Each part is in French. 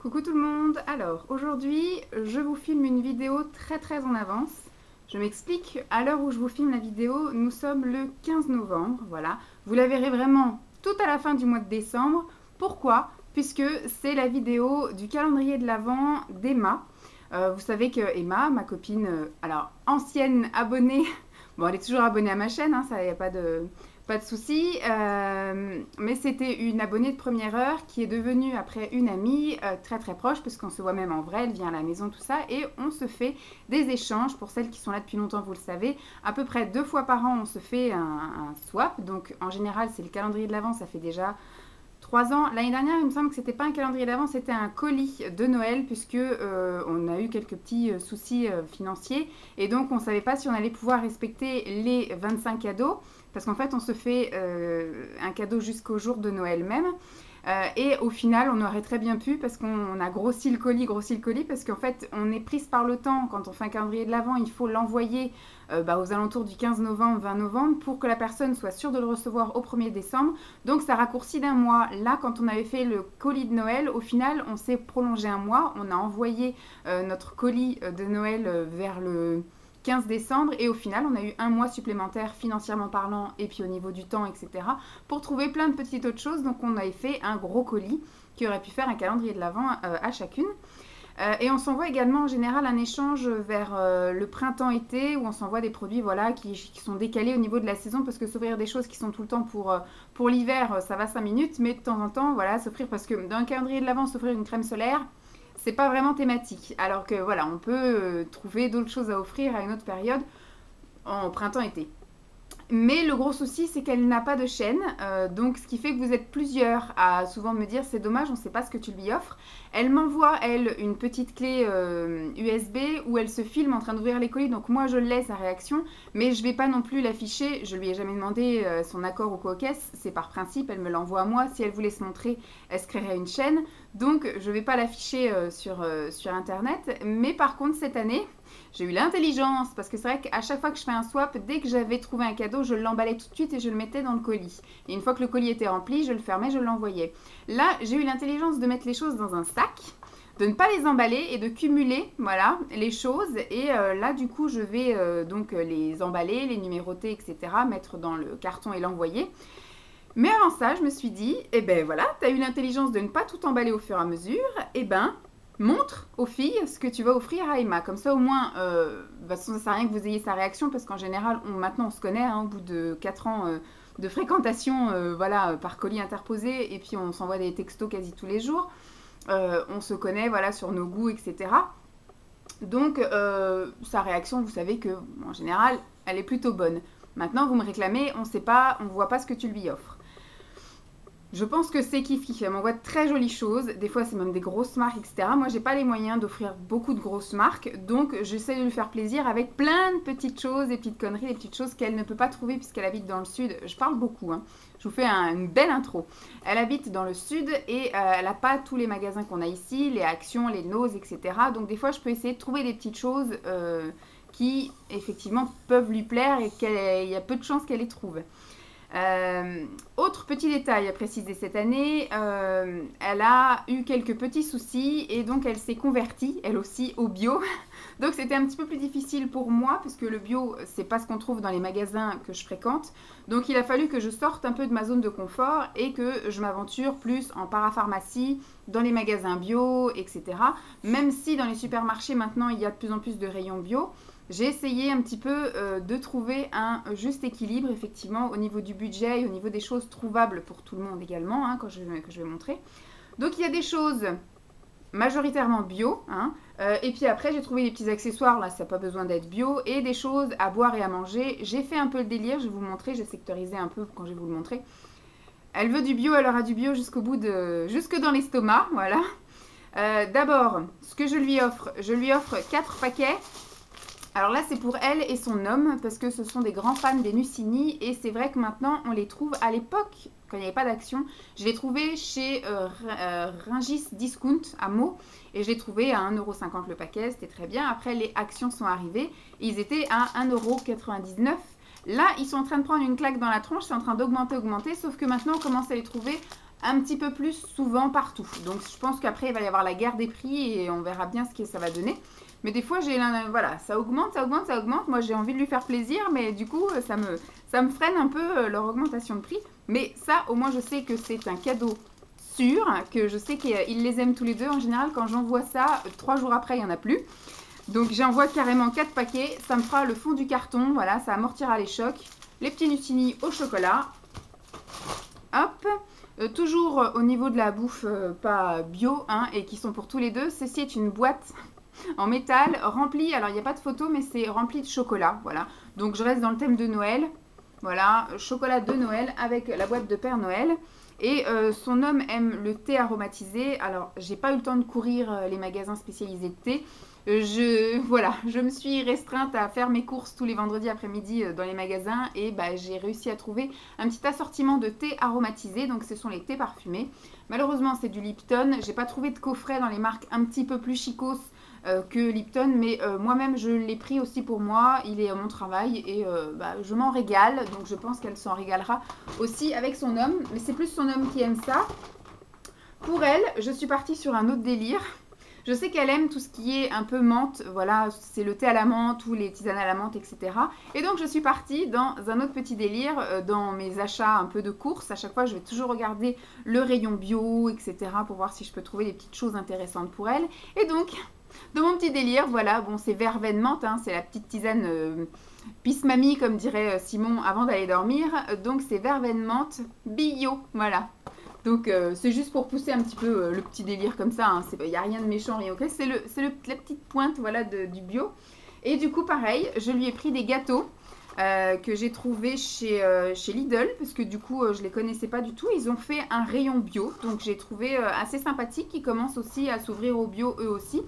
Coucou tout le monde. Alors aujourd'hui je vous filme une vidéo très en avance. Je m'explique, à l'heure où je vous filme la vidéo, nous sommes le 15 novembre, voilà. Vous la verrez vraiment tout à la fin du mois de décembre. Pourquoi? Puisque c'est la vidéo du calendrier de l'Avent d'Emma. Vous savez que Emma, ma copine, alors ancienne abonnée, bon elle est toujours abonnée à ma chaîne, hein, ça y a pas de souci, mais c'était une abonnée de première heure qui est devenue après une amie très proche, parce qu'on se voit même en vrai, elle vient à la maison, tout ça, et on se fait des échanges. Pour celles qui sont là depuis longtemps, vous le savez, à peu près 2 fois par an, on se fait un swap. Donc en général, c'est le calendrier de l'Avent, ça fait déjà 3 ans. L'année dernière, il me semble que c'était pas un calendrier d'avant, c'était un colis de Noël, puisque on a eu quelques petits soucis financiers, et donc on savait pas si on allait pouvoir respecter les 25 cadeaux, parce qu'en fait on se fait un cadeau jusqu'au jour de Noël même. Et au final, on aurait très bien pu, parce qu'on a grossi le colis, parce qu'en fait, on est prise par le temps. Quand on fait un calendrier de l'Avent, il faut l'envoyer aux alentours du 15 novembre, 20 novembre, pour que la personne soit sûre de le recevoir au 1er décembre. Donc, ça raccourcit d'un mois. Là, quand on avait fait le colis de Noël, au final, on s'est prolongé un mois. On a envoyé notre colis de Noël vers le 15 décembre, et au final on a eu un mois supplémentaire financièrement parlant, et puis au niveau du temps, etc., pour trouver plein de petites autres choses. Donc on avait fait un gros colis qui aurait pu faire un calendrier de l'Avent à chacune. Et on s'envoie également en général un échange vers le printemps-été, où on s'envoie des produits, voilà, qui sont décalés au niveau de la saison, parce que s'offrir des choses qui sont tout le temps pour l'hiver, ça va 5 minutes, mais de temps en temps, voilà, s'offrir, parce que dans un calendrier de l'Avent, s'offrir une crème solaire, c'est pas vraiment thématique. Alors que voilà, on peut trouver d'autres choses à offrir à une autre période, en printemps-été. Mais le gros souci, c'est qu'elle n'a pas de chaîne, donc ce qui fait que vous êtes plusieurs à souvent me dire c'est dommage, on ne sait pas ce que tu lui offres. Elle m'envoie, elle, une petite clé USB où elle se filme en train d'ouvrir les colis, donc moi je l'ai, sa réaction, mais je ne vais pas non plus l'afficher. Je lui ai jamais demandé son accord ou quoi, c'est par principe, elle me l'envoie à moi. Si elle voulait se montrer, elle se créerait une chaîne, donc je ne vais pas l'afficher sur internet. Mais par contre, cette année, j'ai eu l'intelligence, parce que c'est vrai qu'à chaque fois que je fais un swap, dès que j'avais trouvé un cadeau, je l'emballais tout de suite et je le mettais dans le colis. Et une fois que le colis était rempli, je le fermais, je l'envoyais. Là, j'ai eu l'intelligence de mettre les choses dans un sac, de ne pas les emballer et de cumuler, voilà, les choses. Et là, du coup, je vais donc les emballer, les numéroter, etc., mettre dans le carton et l'envoyer. Mais avant ça, je me suis dit, eh ben voilà, tu as eu l'intelligence de ne pas tout emballer au fur et à mesure, eh ben montre aux filles ce que tu vas offrir à Emma. Comme ça, au moins, de toute façon, ça sert à rien que vous ayez sa réaction, parce qu'en général, maintenant, on se connaît, hein, au bout de 4 ans de fréquentation, voilà, par colis interposé, et puis on s'envoie des textos quasi tous les jours. On se connaît, voilà, sur nos goûts, etc. Donc, sa réaction, vous savez que, en général, elle est plutôt bonne. Maintenant, vous me réclamez, on sait pas, on voit pas ce que tu lui offres. Je pense que c'est kiff. Elle m'envoie de très jolies choses. Des fois, c'est même des grosses marques, etc. Moi, j'ai pas les moyens d'offrir beaucoup de grosses marques. Donc, j'essaie de lui faire plaisir avec plein de petites choses, des petites conneries, des petites choses qu'elle ne peut pas trouver puisqu'elle habite dans le sud. Je parle beaucoup, hein. Je vous fais une belle intro. Elle habite dans le sud et elle n'a pas tous les magasins qu'on a ici, les Actions, les Nose, etc. Donc, des fois, je peux essayer de trouver des petites choses qui, effectivement, peuvent lui plaire et qu'il y a peu de chances qu'elle les trouve. Autre petit détail à préciser, cette année, elle a eu quelques petits soucis et donc elle s'est convertie, elle aussi, au bio. Donc c'était un petit peu plus difficile pour moi, puisque le bio, c'est pas ce qu'on trouve dans les magasins que je fréquente. Donc il a fallu que je sorte un peu de ma zone de confort et que je m'aventure plus en parapharmacie, dans les magasins bio, etc. Même si dans les supermarchés maintenant, il y a de plus en plus de rayons bio. J'ai essayé un petit peu de trouver un juste équilibre, effectivement, au niveau du budget et au niveau des choses trouvables pour tout le monde également, hein, que je vais montrer. Donc il y a des choses majoritairement bio, hein, et puis après j'ai trouvé des petits accessoires, là ça n'a pas besoin d'être bio, et des choses à boire et à manger. J'ai fait un peu le délire, je vais vous montrer, j'ai sectorisé un peu quand je vais vous le montrer. Elle veut du bio, elle aura du bio jusqu'au bout jusque dans l'estomac, voilà. D'abord, ce que je lui offre 4 paquets. Alors là, c'est pour elle et son homme, parce que ce sont des grands fans des Nucini, et c'est vrai que maintenant, on les trouve à l'époque, quand il n'y avait pas d'action, je les trouvais chez Rungis Discount à Meaux, et je les trouvais à 1,50 € le paquet, c'était très bien. Après, les actions sont arrivées, et ils étaient à 1,99 €. Là, ils sont en train de prendre une claque dans la tronche, c'est en train d'augmenter, sauf que maintenant, on commence à les trouver un petit peu plus souvent partout. Donc je pense qu'après il va y avoir la guerre des prix et on verra bien ce que ça va donner. Mais des fois, voilà, ça augmente, ça augmente, ça augmente. Moi, j'ai envie de lui faire plaisir, mais du coup, ça me freine un peu leur augmentation de prix. Mais ça, au moins, je sais que c'est un cadeau sûr, que je sais qu'ils les aiment tous les deux. En général, quand j'envoie ça, 3 jours après, il n'y en a plus. Donc, j'envoie carrément 4 paquets. Ça me fera le fond du carton. Voilà, ça amortira les chocs. Les petits Nutini au chocolat. Hop. Toujours au niveau de la bouffe pas bio, hein, et qui sont pour tous les deux. Ceci est une boîte en métal remplie, alors il n'y a pas de photo, mais c'est rempli de chocolat, voilà. Donc je reste dans le thème de Noël, voilà, chocolat de Noël avec la boîte de Père Noël. Et son homme aime le thé aromatisé. Alors j'ai pas eu le temps de courir les magasins spécialisés de thé. Voilà, je me suis restreinte à faire mes courses tous les vendredis après-midi dans les magasins et bah, j'ai réussi à trouver un petit assortiment de thé aromatisé. Donc ce sont les thés parfumés. Malheureusement c'est du Lipton. J'ai pas trouvé de coffret dans les marques un petit peu plus chicos que Lipton, mais moi-même je l'ai pris aussi pour moi. Il est à mon travail et bah, je m'en régale. Donc je pense qu'elle s'en régalera aussi avec son homme. Mais c'est plus son homme qui aime ça. Pour elle, je suis partie sur un autre délire. Je sais qu'elle aime tout ce qui est un peu menthe, voilà, c'est le thé à la menthe ou les tisanes à la menthe, etc. Et donc je suis partie dans un autre petit délire, dans mes achats un peu de course. À chaque fois, je vais toujours regarder le rayon bio, etc. pour voir si je peux trouver des petites choses intéressantes pour elle. Et donc, dans mon petit délire, voilà, bon, c'est verveine menthe, hein, c'est la petite tisane pisse mamie, comme dirait Simon avant d'aller dormir. Donc c'est verveine menthe bio, voilà. Donc c'est juste pour pousser un petit peu le petit délire comme ça, hein. Il n'y a rien de méchant, rien auquel. C'est la petite pointe, voilà, du bio. Et du coup pareil, je lui ai pris des gâteaux que j'ai trouvés chez Lidl, parce que du coup je ne les connaissais pas du tout. Ils ont fait un rayon bio, donc j'ai trouvé assez sympathique. Ils commencent aussi à s'ouvrir au bio eux aussi.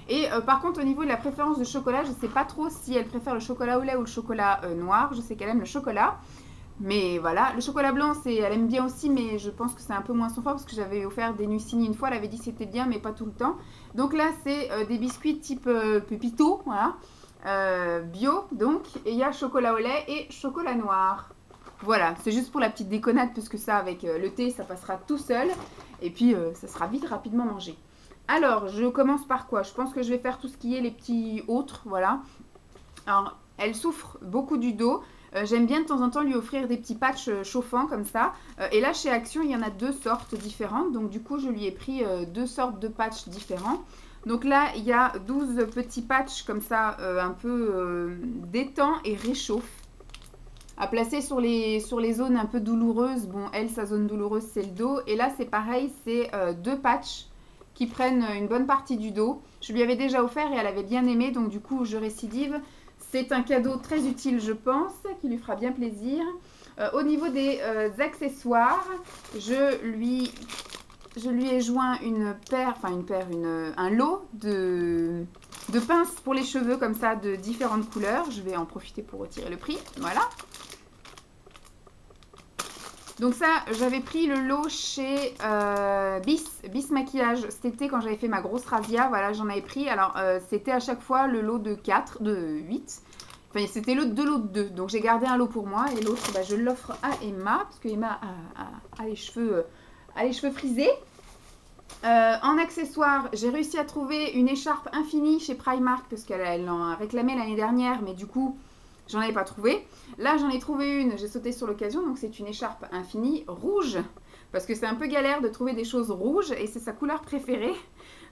Et par contre au niveau de la préférence de chocolat, je ne sais pas trop si elle préfère le chocolat au lait ou le chocolat noir. Je sais qu'elle aime le chocolat. Mais voilà, le chocolat blanc, elle aime bien aussi, mais je pense que c'est un peu moins son fort parce que j'avais offert des Nusini une fois, elle avait dit que c'était bien, mais pas tout le temps. Donc là, c'est des biscuits type Pépito, voilà, bio, donc, et il y a chocolat au lait et chocolat noir. Voilà, c'est juste pour la petite déconnade, parce que ça, avec le thé, ça passera tout seul, et puis ça sera vite, rapidement mangé. Alors, je commence par quoi? Je pense que je vais faire tout ce qui est les petits autres, voilà. Alors, elle souffre beaucoup du dos. J'aime bien de temps en temps lui offrir des petits patchs chauffants comme ça. Et là, chez Action, il y en a 2 sortes différentes. Donc, du coup, je lui ai pris 2 sortes de patchs différents. Donc là, il y a 12 petits patchs comme ça, un peu détend et réchauffe. À placer sur les zones un peu douloureuses. Bon, elle, sa zone douloureuse, c'est le dos. Et là, c'est pareil, c'est 2 patchs qui prennent une bonne partie du dos. Je lui avais déjà offert et elle avait bien aimé. Donc, du coup, je récidive. C'est un cadeau très utile, je pense, qui lui fera bien plaisir. Au niveau des accessoires, je lui ai joint un lot de pinces pour les cheveux comme ça de différentes couleurs. Je vais en profiter pour retirer le prix. Voilà. Donc ça, j'avais pris le lot chez Bis Maquillage cet été quand j'avais fait ma grosse razzia. Voilà, j'en avais pris. Alors, c'était à chaque fois le lot de 8. Enfin, c'était le 2 lots de 2. Donc, j'ai gardé un lot pour moi et l'autre, bah, je l'offre à Emma parce que Emma a les cheveux frisés. En accessoires, j'ai réussi à trouver une écharpe infinie chez Primark parce qu'elle en réclamait l'année dernière, mais du coup, j'en avais pas trouvé. Là, j'en ai trouvé une, j'ai sauté sur l'occasion, donc c'est une écharpe infinie rouge. Parce que c'est un peu galère de trouver des choses rouges et c'est sa couleur préférée.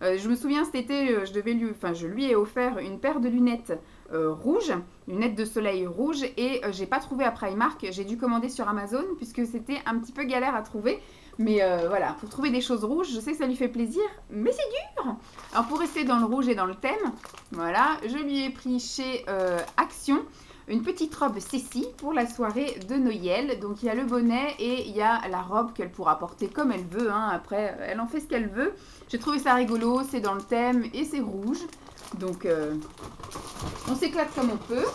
Je me souviens cet été, je lui ai offert une paire de lunettes rouges, lunettes de soleil rouges, et j'ai pas trouvé à Primark. J'ai dû commander sur Amazon puisque c'était un petit peu galère à trouver. Mais voilà, pour trouver des choses rouges, je sais que ça lui fait plaisir, mais c'est dur. Alors pour rester dans le rouge et dans le thème, voilà, je lui ai pris chez Action une petite robe Cécile pour la soirée de Noël. Donc il y a le bonnet et il y a la robe qu'elle pourra porter comme elle veut, hein. Après, elle en fait ce qu'elle veut. J'ai trouvé ça rigolo, c'est dans le thème et c'est rouge. Donc on s'éclate comme on peut.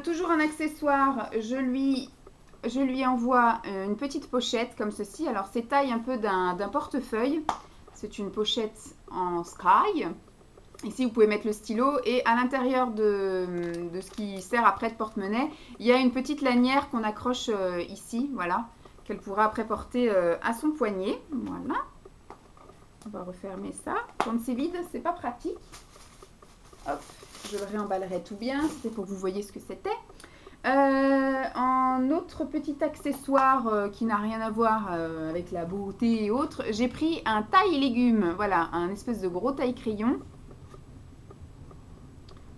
Toujours un accessoire, je lui envoie une petite pochette comme ceci. Alors c'est taille un peu d'un portefeuille. C'est une pochette en sky. Ici, vous pouvez mettre le stylo et à l'intérieur de ce qui sert après de porte-monnaie, il y a une petite lanière qu'on accroche ici, voilà, qu'elle pourra après porter à son poignet. Voilà. On va refermer ça. Quand c'est vide, c'est pas pratique. Hop, je le réemballerai tout bien. C'était pour que vous voyez ce que c'était. En autre petit accessoire qui n'a rien à voir avec la beauté et autres, j'ai pris un taille légumes. Voilà, un espèce de gros taille crayon.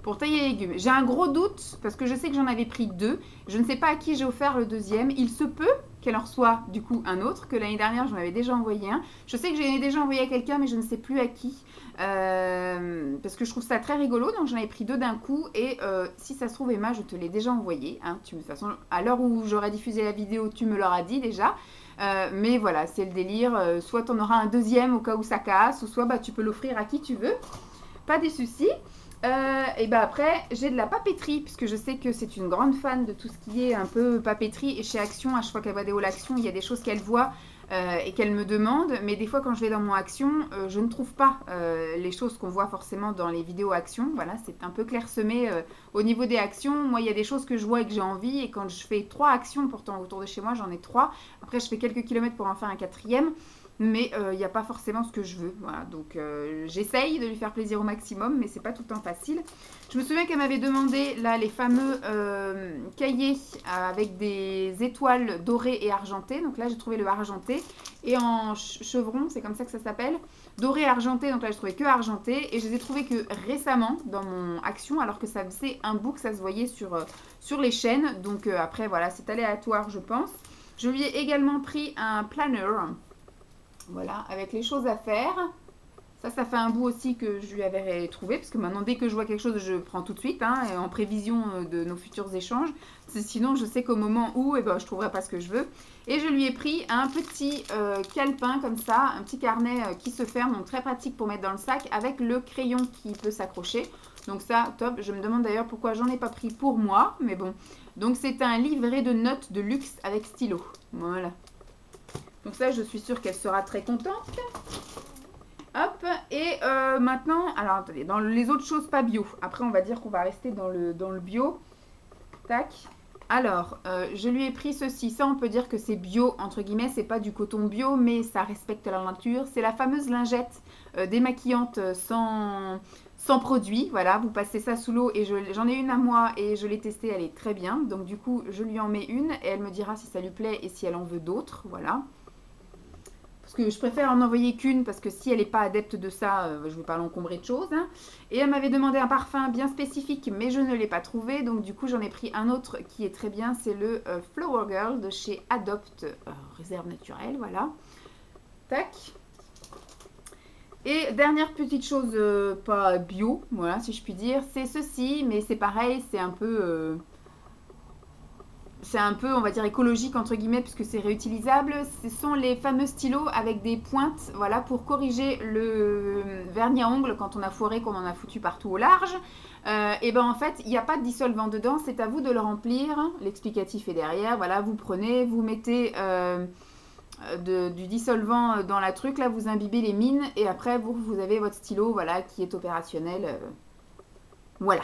Pour tailler les légumes. J'ai un gros doute parce que je sais que j'en avais pris 2. Je ne sais pas à qui j'ai offert le deuxième. Il se peut qu'elle en reçoit du coup un autre, que l'année dernière j'en avais déjà envoyé un. Je sais que j'en ai déjà envoyé à quelqu'un mais je ne sais plus à qui. Parce que je trouve ça très rigolo. Donc j'en avais pris 2 d'un coup. Et si ça se trouve Emma, je te l'ai déjà envoyé. Hein. De toute façon, à l'heure où j'aurai diffusé la vidéo, tu me l'auras dit déjà. Mais voilà, c'est le délire. Soit tu en auras un deuxième au cas où ça casse, ou soit bah, tu peux l'offrir à qui tu veux. Pas des soucis. Et ben après, j'ai de la papeterie, puisque je sais que c'est une grande fan de tout ce qui est un peu papeterie. Et chez Action, à chaque fois qu'elle va des hauts Action, il y a des choses qu'elle voit et qu'elle me demande. Mais des fois, quand je vais dans mon Action, je ne trouve pas les choses qu'on voit forcément dans les vidéos Action. Voilà, c'est un peu clairsemé au niveau des actions. Moi, il y a des choses que je vois et que j'ai envie. Et quand je fais 3 actions, pourtant autour de chez moi, j'en ai 3. Après, je fais quelques kilomètres pour en faire un 4e. Mais il n'y a pas forcément ce que je veux. Voilà, donc j'essaye de lui faire plaisir au maximum, mais c'est pas tout le temps facile. Je me souviens qu'elle m'avait demandé là les fameux cahiers avec des étoiles dorées et argentées. Donc là j'ai trouvé le argenté. Et en chevron, c'est comme ça que ça s'appelle. Doré et argenté, donc là j'ai trouvé que argenté. Et je les ai trouvés que récemment dans mon Action, alors que ça faisait un bout que ça se voyait sur les chaînes. Donc après voilà, c'est aléatoire je pense. Je lui ai également pris un planner. Voilà, avec les choses à faire. Ça fait un bout aussi que je lui avais trouvé. Parce que maintenant, dès que je vois quelque chose, je prends tout de suite. Hein, en prévision de nos futurs échanges. Sinon, je sais qu'au moment où, je ne trouverai pas ce que je veux. Et je lui ai pris un petit calepin comme ça. Un petit carnet qui se ferme. Donc, très pratique pour mettre dans le sac. Avec le crayon qui peut s'accrocher. Donc ça, top. Je me demande d'ailleurs pourquoi j'en ai pas pris pour moi. Mais bon. Donc, c'est un livret de notes de luxe avec stylo. Voilà. Donc ça, je suis sûre qu'elle sera très contente. Hop, et maintenant, alors attendez, dans les autres choses pas bio. Après, on va dire qu'on va rester dans le bio. Tac. Alors, je lui ai pris ceci. Ça, on peut dire que c'est bio, entre guillemets. C'est pas du coton bio, mais ça respecte la nature. C'est la fameuse lingette démaquillante sans produit. Voilà, vous passez ça sous l'eau et j'en ai une à moi et je l'ai testée. Elle est très bien. Donc du coup, je lui en mets une et elle me dira si ça lui plaît et si elle en veut d'autres. Voilà. Parce que je préfère en envoyer qu'une parce que si elle n'est pas adepte de ça, je ne veux pas l'encombrer de choses. Hein. Et elle m'avait demandé un parfum bien spécifique, mais je ne l'ai pas trouvé. Donc du coup, j'en ai pris un autre qui est très bien. C'est le Flower Girl de chez Adopt Réserve Naturelle. Voilà. Tac. Et dernière petite chose pas bio, voilà, si je puis dire, c'est ceci. Mais c'est pareil, c'est un peu... on va dire, écologique, entre guillemets, puisque c'est réutilisable. Ce sont les fameux stylos avec des pointes, voilà, pour corriger le vernis à ongles quand on a foiré, qu'on en a foutu partout au large. Et ben en fait, il n'y a pas de dissolvant dedans, c'est à vous de le remplir. L'explicatif est derrière, voilà, vous prenez, vous mettez du dissolvant dans la truc, là, vous imbibez les mines, et après, vous avez votre stylo, voilà, qui est opérationnel. Voilà.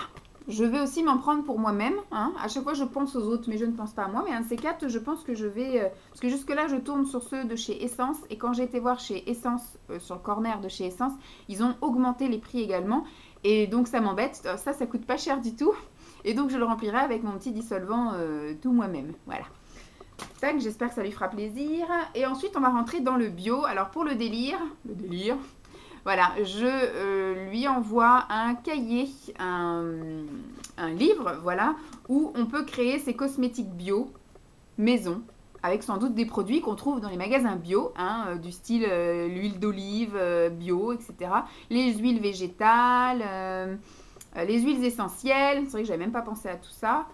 Je vais aussi m'en prendre pour moi-même. Hein. À chaque fois, je pense aux autres, mais je ne pense pas à moi. Mais un de ces 4, je pense que je vais... parce que jusque-là, je tourne sur ceux de chez Essence. Et quand j'ai été voir chez Essence, sur le corner de chez Essence, ils ont augmenté les prix également. Et donc, ça m'embête. Ça coûte pas cher du tout. Et donc, je le remplirai avec mon petit dissolvant tout moi-même. Voilà. Tac, j'espère que ça lui fera plaisir. Et ensuite, on va rentrer dans le bio. Alors, pour le délire... Voilà, je lui envoie un cahier, un livre, voilà, où on peut créer ses cosmétiques bio, maison, avec sans doute des produits qu'on trouve dans les magasins bio, hein, du style l'huile d'olive bio, etc. Les huiles végétales, les huiles essentielles, c'est vrai que j'avais même pas pensé à tout ça.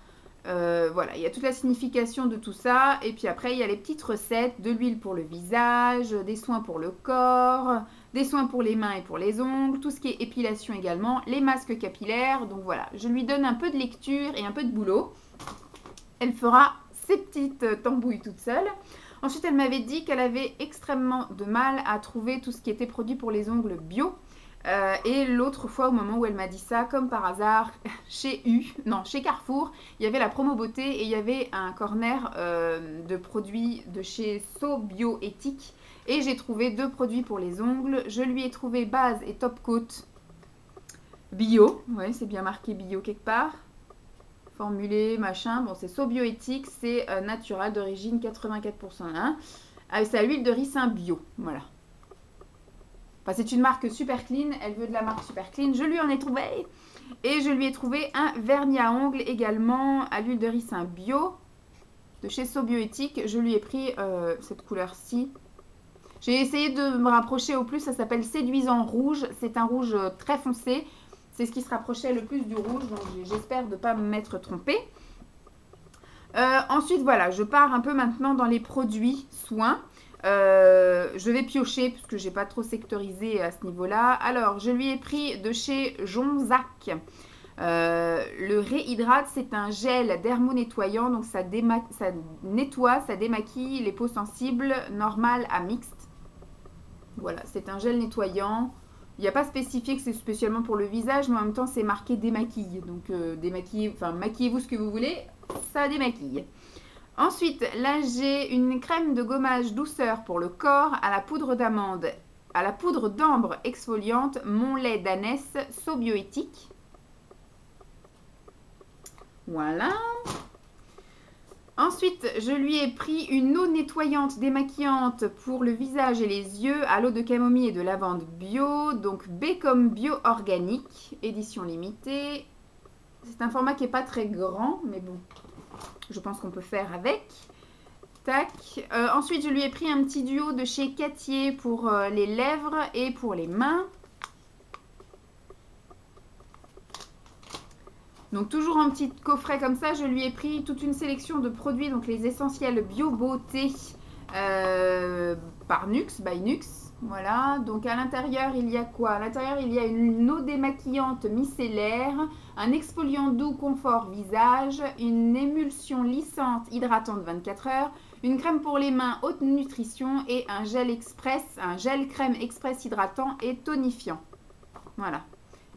Voilà, il y a toute la signification de tout ça. Et puis après, il y a les petites recettes de l'huile pour le visage, des soins pour le corps, des soins pour les mains et pour les ongles, tout ce qui est épilation également, les masques capillaires. Donc voilà, je lui donne un peu de lecture et un peu de boulot. Elle fera ses petites tambouilles toute seule. Ensuite, elle m'avait dit qu'elle avait extrêmement de mal à trouver tout ce qui était produit pour les ongles bio. Et l'autre fois, au moment où elle m'a dit ça, comme par hasard, chez Carrefour, il y avait la promo beauté et il y avait un corner de produits de chez So Bioéthique. Et j'ai trouvé 2 produits pour les ongles. Je lui ai trouvé base et top coat bio. Oui, c'est bien marqué bio quelque part. Formulé, machin. Bon, c'est So Bioéthique, c'est naturel d'origine 84%. Hein. C'est à l'huile de ricin bio. Voilà. Enfin, c'est une marque super clean. Elle veut de la marque super clean. Je lui en ai trouvé. Et je lui ai trouvé un vernis à ongles également à l'huile de ricin bio. De chez So Bioéthique. Je lui ai pris cette couleur-ci. J'ai essayé de me rapprocher au plus, ça s'appelle Séduisant Rouge. C'est un rouge très foncé. C'est ce qui se rapprochait le plus du rouge, donc j'espère de ne pas m'être trompée. Ensuite, voilà, je pars un peu maintenant dans les produits soins. Je vais piocher puisque j'ai pas trop sectorisé à ce niveau-là. Alors, je lui ai pris de chez Jonzac. Le Réhydrate, c'est un gel dermo-nettoyant, donc ça nettoie, ça démaquille les peaux sensibles, normales à mixtes. Voilà, c'est un gel nettoyant. Il n'y a pas spécifié que c'est spécialement pour le visage, mais en même temps, c'est marqué démaquille. Donc, maquillez-vous ce que vous voulez, ça démaquille. Ensuite, là, j'ai une crème de gommage douceur pour le corps à la poudre d'amande, à la poudre d'ambre exfoliante, Mon lait d'ânesse, So Bioéthique. Voilà. Ensuite, je lui ai pris une eau nettoyante démaquillante pour le visage et les yeux à l'eau de camomille et de lavande bio. Donc B comme bio organique, édition limitée. C'est un format qui n'est pas très grand, mais bon, je pense qu'on peut faire avec. Tac. Ensuite, je lui ai pris un petit duo de chez Cattier pour les lèvres et pour les mains. Donc toujours en petit coffret comme ça, je lui ai pris toute une sélection de produits, donc les essentiels bio beauté par Nux, by Nux. Voilà, donc à l'intérieur il y a quoi? À l'intérieur il y a une eau démaquillante micellaire, un exfoliant doux confort visage, une émulsion lissante hydratante 24 heures, une crème pour les mains haute nutrition et un gel crème express hydratant et tonifiant. Voilà.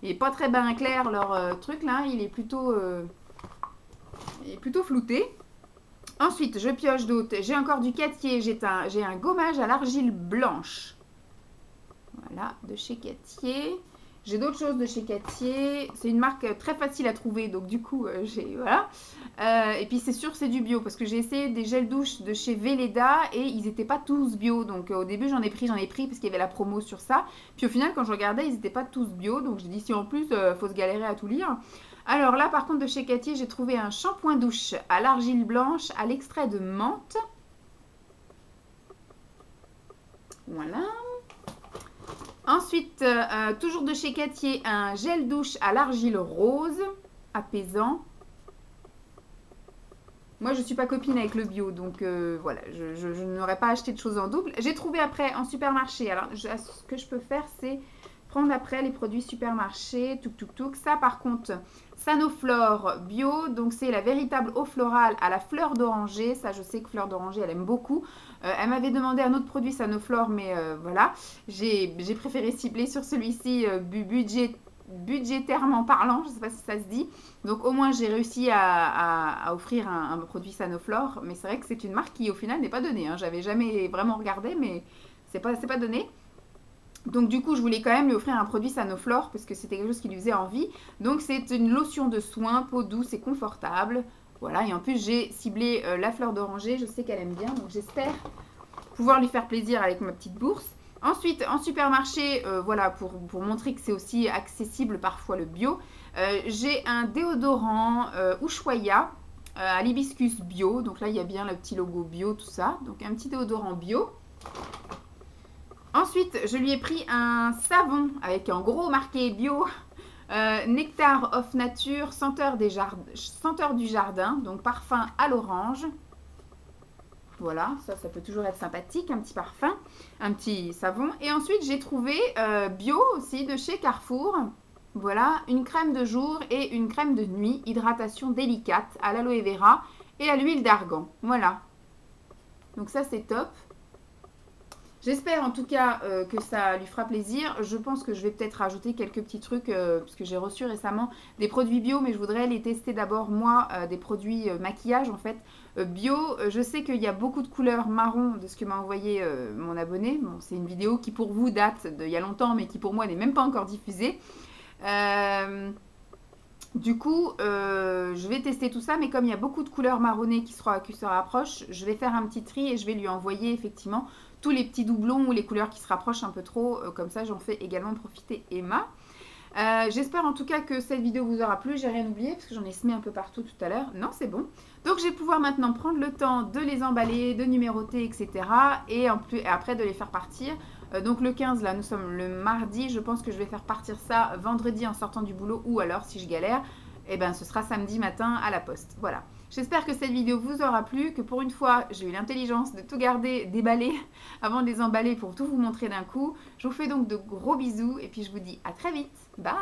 Il n'est pas très bien clair leur truc là, il est plutôt flouté. Ensuite, je pioche d'autres. J'ai encore du Cattier, j'ai un gommage à l'argile blanche. Voilà, de chez Cattier. J'ai d'autres choses de chez Cattier. C'est une marque très facile à trouver, donc du coup, voilà. Et puis c'est sûr, c'est du bio, parce que j'ai essayé des gels douche de chez Velleda et ils n'étaient pas tous bio. Donc au début, j'en ai pris parce qu'il y avait la promo sur ça. Puis au final, quand je regardais, ils n'étaient pas tous bio. Donc j'ai dit, si en plus, faut se galérer à tout lire. Alors là, par contre, de chez Cattier, j'ai trouvé un shampoing douche à l'argile blanche à l'extrait de menthe. Voilà. Ensuite, toujours de chez Cattier, un gel douche à l'argile rose, apaisant. Moi, je ne suis pas copine avec le bio, donc voilà, je n'aurais pas acheté de choses en double. J'ai trouvé après en supermarché. Alors, ce que je peux faire, c'est prendre après les produits supermarché, touk. Ça, par contre, Sanoflore bio, donc c'est la véritable eau florale à la fleur d'oranger. Ça, je sais que fleur d'oranger, elle aime beaucoup. Elle m'avait demandé un autre produit Sanoflore, mais voilà, j'ai préféré cibler sur celui-ci budgétairement parlant, je ne sais pas si ça se dit. Donc au moins j'ai réussi à offrir un produit Sanoflore, mais c'est vrai que c'est une marque qui au final n'est pas donnée. Hein. J'avais jamais vraiment regardé, mais c'est pas donné. Donc du coup, je voulais quand même lui offrir un produit Sanoflore parce que c'était quelque chose qui lui faisait envie. Donc c'est une lotion de soin, peau douce et confortable. Voilà, et en plus j'ai ciblé la fleur d'oranger, je sais qu'elle aime bien, donc j'espère pouvoir lui faire plaisir avec ma petite bourse. Ensuite, en supermarché, voilà, pour montrer que c'est aussi accessible parfois le bio, j'ai un déodorant Ushuaïa à l'hibiscus bio. Donc là, il y a bien le petit logo bio, tout ça. Donc un petit déodorant bio. Ensuite, je lui ai pris un savon avec un gros marqué bio, Nectar of Nature, senteur du jardin, donc parfum à l'orange. Voilà, ça peut toujours être sympathique, un petit parfum, un petit savon. Et ensuite, j'ai trouvé bio aussi de chez Carrefour. Voilà, une crème de jour et une crème de nuit, hydratation délicate à l'aloe vera et à l'huile d'argan. Voilà. Donc ça, c'est top. J'espère en tout cas que ça lui fera plaisir. Je pense que je vais peut-être rajouter quelques petits trucs, puisque j'ai reçu récemment des produits bio, mais je voudrais les tester d'abord moi, des produits maquillage en fait. Bio, je sais qu'il y a beaucoup de couleurs marron de ce que m'a envoyé mon abonné. Bon, c'est une vidéo qui pour vous date d'il y a longtemps, mais qui pour moi n'est même pas encore diffusée. Du coup, je vais tester tout ça, mais comme il y a beaucoup de couleurs marronnées qui se rapprochent, je vais faire un petit tri et je vais lui envoyer effectivement tous les petits doublons ou les couleurs qui se rapprochent un peu trop. Comme ça, j'en fais également profiter Emma. J'espère en tout cas que cette vidéo vous aura plu. J'ai rien oublié parce que j'en ai semé un peu partout tout à l'heure. Non, c'est bon. Donc, je vais pouvoir maintenant prendre le temps de les emballer, de numéroter, etc. Et après de les faire partir. Donc le 15, là, nous sommes le mardi. Je pense que je vais faire partir ça vendredi en sortant du boulot. Ou alors, si je galère, eh ben, ce sera samedi matin à la poste. Voilà. J'espère que cette vidéo vous aura plu, que pour une fois, j'ai eu l'intelligence de tout garder déballé avant de les emballer pour tout vous montrer d'un coup. Je vous fais donc de gros bisous et puis je vous dis à très vite. Bye!